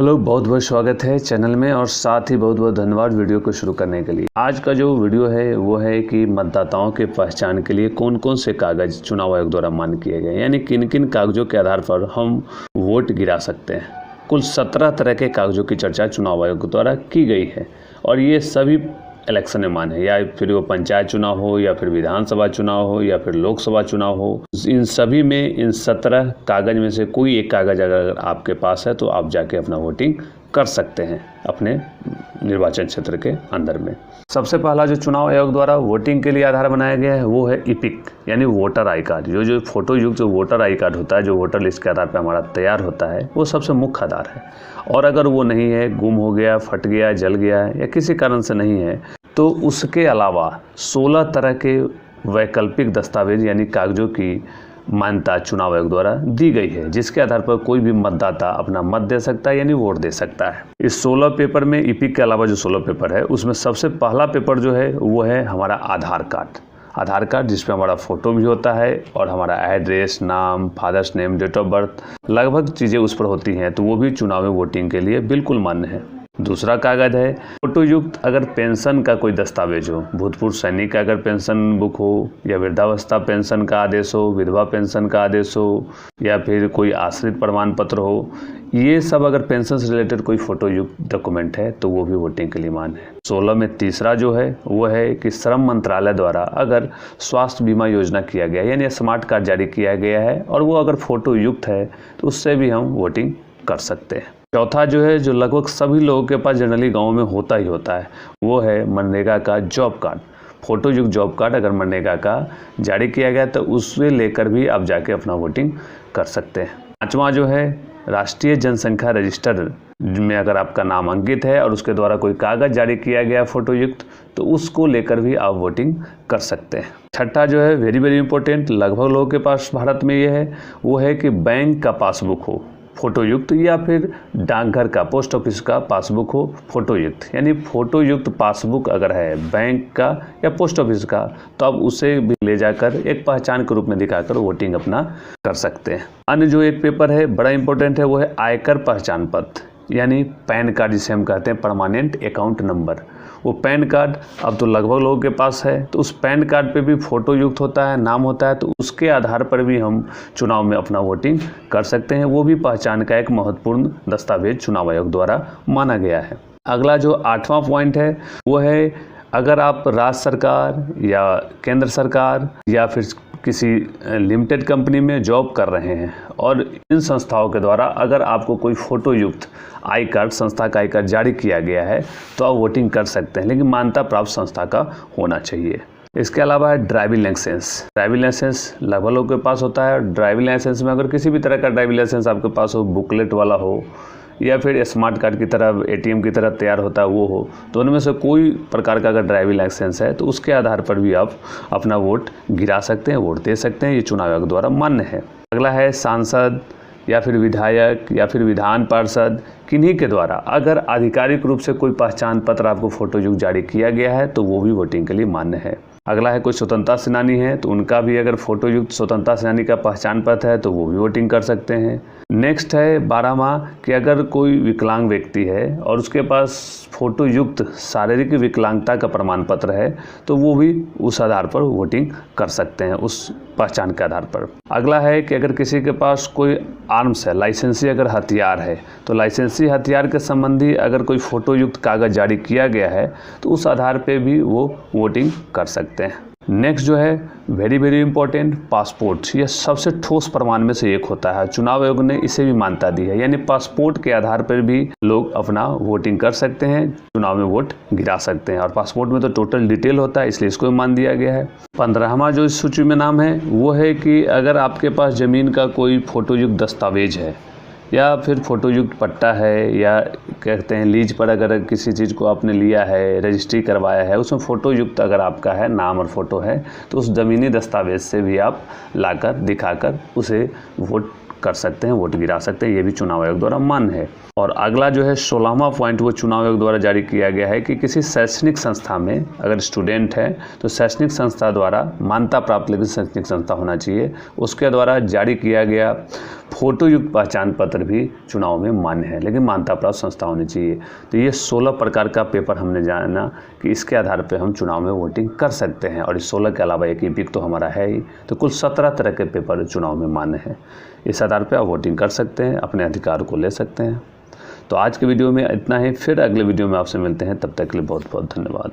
Hello, बहुत बहुत स्वागत है चैनल में और साथ ही बहुत बहुत धन्यवाद वीडियो को शुरू करने के लिए। आज का जो वीडियो है वो है कि मतदाताओं के पहचान के लिए कौन कौन से कागज़ चुनाव आयोग द्वारा मान्य किए गए, यानी किन किन कागज़ों के आधार पर हम वोट गिरा सकते हैं। कुल 17 तरह के कागज़ों की चर्चा चुनाव आयोग द्वारा की गई है और ये सभी इलेक्शन में मान्य है, या फिर वो पंचायत चुनाव हो या फिर विधानसभा चुनाव हो या फिर लोकसभा चुनाव हो। इन सभी में इन 17 कागज़ में से कोई एक कागज़ अगर आपके पास है तो आप जाके अपना वोटिंग कर सकते हैं अपने निर्वाचन क्षेत्र के अंदर में। सबसे पहला जो चुनाव आयोग द्वारा वोटिंग के लिए आधार बनाया गया है वो है इपिक, यानी वोटर आई कार्ड। जो फोटो युक्त जो वोटर आई कार्ड होता है, जो वोटर लिस्ट के आधार पर हमारा तैयार होता है, वो सबसे मुख्य आधार है। और अगर वो नहीं है, गुम हो गया, फट गया, जल गया या किसी कारण से नहीं है, तो उसके अलावा 16 तरह के वैकल्पिक दस्तावेज यानी कागज़ों की मान्यता चुनाव आयोग द्वारा दी गई है, जिसके आधार पर कोई भी मतदाता अपना मत दे सकता है, यानी वोट दे सकता है। इस 16 पेपर में इपिक के अलावा जो 16 पेपर है उसमें सबसे पहला पेपर जो है वो है हमारा आधार कार्ड, जिसमें हमारा फ़ोटो भी होता है और हमारा एड्रेस, नाम, father's name, date of birth, लगभग चीज़ें उस पर होती हैं, तो वो भी चुनाव में वोटिंग के लिए बिल्कुल मान्य है। दूसरा कागज़ है फोटो युक्त अगर पेंशन का कोई दस्तावेज हो, भूतपूर्व सैनिक का अगर पेंशन बुक हो, या वृद्धावस्था पेंशन का आदेश हो, विधवा पेंशन का आदेश हो, या फिर कोई आश्रित प्रमाण पत्र हो, ये सब अगर पेंशन से रिलेटेड कोई फोटो युक्त डॉक्यूमेंट है तो वो भी वोटिंग के लिए मान्य है। 16 में तीसरा जो है वो है कि श्रम मंत्रालय द्वारा अगर स्वास्थ्य बीमा योजना किया गया, यानी स्मार्ट कार्ड जारी किया गया है और वो अगर फोटो युक्त है तो उससे भी हम वोटिंग कर सकते हैं। चौथा जो है, जो लगभग सभी लोगों के पास जनरली गाँव में होता ही होता है, वो है मनरेगा का जॉब कार्ड। फोटो युक्त जॉब कार्ड अगर मनरेगा का जारी किया गया तो उससे लेकर भी आप जाके अपना वोटिंग कर सकते हैं। पाँचवा जो है, राष्ट्रीय जनसंख्या रजिस्टर में अगर आपका नाम अंकित है और उसके द्वारा कोई कागज़ जारी किया गया फोटो युक्त, तो उसको लेकर भी आप वोटिंग कर सकते हैं। छठा जो है, वेरी वेरी इंपॉर्टेंट, लगभग लोगों के पास भारत में ये है, वो है कि बैंक का पासबुक हो फोटो युक्त, या फिर डाकघर का, पोस्ट ऑफिस का पासबुक हो फोटो युक्त। यानी फोटो युक्त पासबुक अगर है बैंक का या पोस्ट ऑफिस का, तो आप उसे भी ले जाकर एक पहचान के रूप में दिखाकर वोटिंग अपना कर सकते हैं। अन्य जो एक पेपर है बड़ा इंपॉर्टेंट है, वो है आयकर पहचान पत्र, यानी पैन कार्ड जिसे हम कहते हैं परमानेंट अकाउंट नंबर। वो पैन कार्ड अब तो लगभग लोगों के पास है, तो उस पैन कार्ड पे भी फोटो युक्त होता है, नाम होता है, तो उसके आधार पर भी हम चुनाव में अपना वोटिंग कर सकते हैं। वो भी पहचान का एक महत्वपूर्ण दस्तावेज चुनाव आयोग द्वारा माना गया है। अगला जो 8वां पॉइंट है वो है, अगर आप राज्य सरकार या केंद्र सरकार या फिर किसी लिमिटेड कंपनी में जॉब कर रहे हैं और इन संस्थाओं के द्वारा अगर आपको कोई फ़ोटो युक्त आई कार्ड, संस्था का आई कार्ड जारी किया गया है, तो आप वोटिंग कर सकते हैं, लेकिन मान्यता प्राप्त संस्था का होना चाहिए। इसके अलावा है ड्राइविंग लाइसेंस लगभग लोगों के पास होता है। ड्राइविंग लाइसेंस में अगर किसी भी तरह का ड्राइविंग लाइसेंस आपके पास हो, बुकलेट वाला हो या फिर स्मार्ट कार्ड की तरह ATM की तरह तैयार होता है वो हो, तो उनमें से कोई प्रकार का अगर ड्राइविंग लाइसेंस है तो उसके आधार पर भी आप अपना वोट गिरा सकते हैं, वोट दे सकते हैं। ये चुनाव आयोग द्वारा मान्य है। अगला है सांसद या फिर विधायक या फिर विधान पार्षद, किन्हीं के द्वारा अगर आधिकारिक रूप से कोई पहचान पत्र आपको फोटो युक्त जारी किया गया है तो वो भी वोटिंग के लिए मान्य है। अगला है, कोई स्वतंत्रता सेनानी है तो उनका भी अगर फोटो युक्त स्वतंत्रता सेनानी का पहचान पत्र है तो वो भी वोटिंग कर सकते हैं। नेक्स्ट है 12वां, कि अगर कोई विकलांग व्यक्ति है और उसके पास फोटो युक्त शारीरिक विकलांगता का प्रमाण पत्र है तो वो भी उस आधार पर वोटिंग कर सकते हैं, उस पहचान के आधार पर। अगला है कि अगर किसी के पास कोई आर्म्स है, लाइसेंसी अगर हथियार है, तो लाइसेंसी हथियार के संबंधी अगर कोई फोटो युक्त कागज़ जारी किया गया है तो उस आधार पे भी वो वोटिंग कर सकते हैं। नेक्स्ट जो है, वेरी वेरी इंपॉर्टेंट, पासपोर्ट। यह सबसे ठोस प्रमाण में से एक होता है, चुनाव आयोग ने इसे भी मान्यता दी है, यानी पासपोर्ट के आधार पर भी लोग अपना वोटिंग कर सकते हैं, चुनाव में वोट गिरा सकते हैं। और पासपोर्ट में तो टोटल डिटेल होता है, इसलिए इसको भी मान दिया गया है। 15वां जो इस सूची में नाम है वो है कि अगर आपके पास ज़मीन का कोई फोटो युक्त दस्तावेज है या फिर फोटो युक्त पट्टा है, या कहते हैं लीज पर अगर किसी चीज़ को आपने लिया है, रजिस्ट्री करवाया है, उसमें फ़ोटो युक्त अगर आपका है, नाम और फ़ोटो है, तो उस ज़मीनी दस्तावेज से भी आप लाकर दिखाकर उसे वोट कर सकते हैं, वोट गिरा सकते हैं। ये भी चुनाव आयोग द्वारा मान्य है। और अगला जो है 16वां पॉइंट वो चुनाव आयोग द्वारा जारी किया गया है कि किसी शैक्षणिक संस्था में अगर स्टूडेंट है तो शैक्षणिक संस्था द्वारा मान्यता प्राप्त लेकिन शैक्षणिक संस्था होना चाहिए, उसके द्वारा जारी किया गया फोटो युक्त पहचान पत्र भी चुनाव में मान्य है, लेकिन मान्यता प्राप्त संस्था होनी चाहिए। तो ये 16 प्रकार का पेपर हमने जाना कि इसके आधार पर हम चुनाव में वोटिंग कर सकते हैं। और इस 16 के अलावा एक ईपिक तो हमारा है ही, तो कुल 17 तरह के पेपर चुनाव में मान्य है। इस आधार पर आप वोटिंग कर सकते हैं, अपने अधिकार को ले सकते हैं। तो आज के वीडियो में इतना ही, फिर अगले वीडियो में आपसे मिलते हैं। तब तक के लिए बहुत बहुत धन्यवाद।